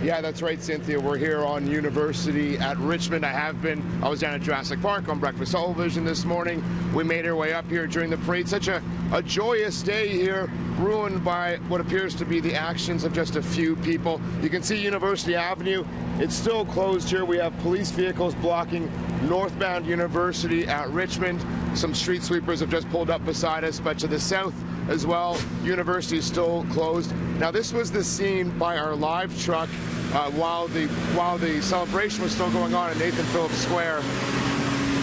Yeah, that's right, Cynthia. We're here on University at Richmond. I was down at Jurassic Park on Breakfast Television this morning. We made our way up here during the parade. Such a joyous day here, ruined by what appears to be the actions of just a few people. You can see University Avenue. It's still closed here. We have police vehicles blocking northbound University at Richmond. Some street sweepers have just pulled up beside us, but to the south as well, University is still closed. Now, this was the scene by our live truck while the celebration was still going on at Nathan Phillips Square.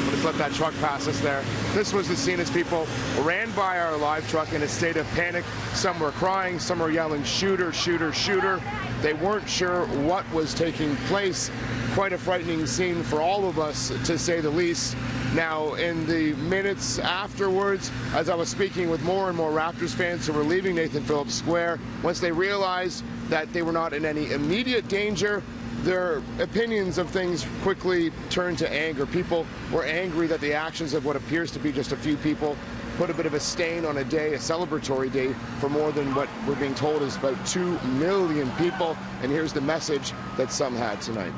Let's let that truck pass us there. This was the scene as people ran by our live truck in a state of panic. Some were crying, some were yelling, "Shooter, shooter, shooter." They weren't sure what was taking place. Quite a frightening scene for all of us, to say the least. Now, in the minutes afterwards, as I was speaking with more and more Raptors fans who were leaving Nathan Phillips Square, once they realized that they were not in any immediate danger, their opinions of things quickly turned to anger. People were angry that the actions of what appears to be just a few people put a bit of a stain on a day, a celebratory day, for more than what we're being told is about 2 million people. And here's the message that some had tonight.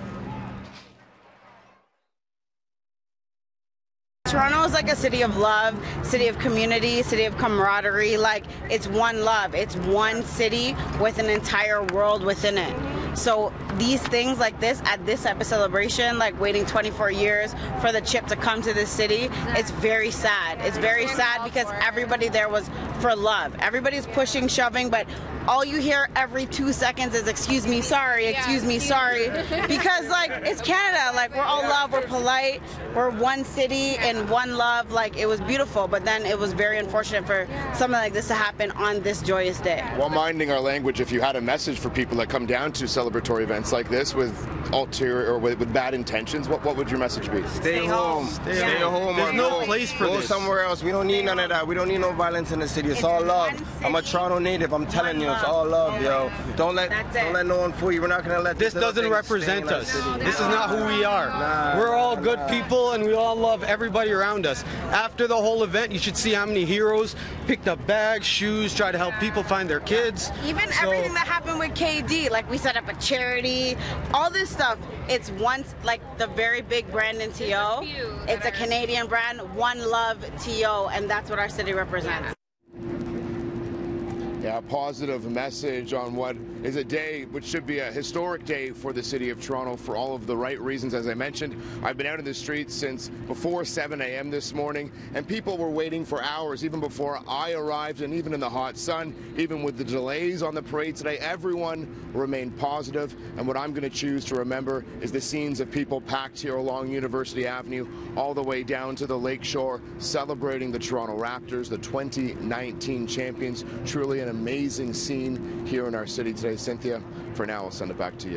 Toronto is like a city of love, city of community, city of camaraderie. Like, it's one love. It's one city with an entire world within it. So these things like this, at this type of celebration, like waiting 24 years for the chip to come to this city, it's very sad. It's very sad because everybody there was for love. Everybody's pushing, shoving, but all you hear every 2 seconds is "excuse me, sorry, excuse me, sorry," because like, it's Canada. Like, we're all love, we're polite, we're one city and one love. Like, it was beautiful, but then it was very unfortunate for something like this to happen on this joyous day. While minding our language, if you had a message for people that come down to celebratory events like this with ulterior or with bad intentions, what would your message be? Stay home. Stay home. There's no place for Go this. somewhere else. We don't need none of that. We don't need no violence in the city. It's all love. I'm a Toronto native. I'm telling you, it's all love, yo. Don't let no one fool you. We're not gonna let This doesn't represent us. This is not who we are. We're all good people, and we all love everybody around us. After the whole event, you should see how many heroes picked up bags, shoes, try to help people find their kids. Even everything that happened with KD, like we set up a charity, all this stuff. It's once like the very big brand in TO. It's a Canadian brand, One Love TO, and that's what our city represents. Yeah, a positive message on what is a day which should be a historic day for the city of Toronto for all of the right reasons. As I mentioned, I've been out in the streets since before 7 a.m. this morning, and people were waiting for hours, even before I arrived, and even in the hot sun, even with the delays on the parade today. Everyone remained positive, and what I'm going to choose to remember is the scenes of people packed here along University Avenue all the way down to the lakeshore, celebrating the Toronto Raptors, the 2019 champions. Truly an amazing scene here in our city today. Cynthia, for now, I'll send it back to you.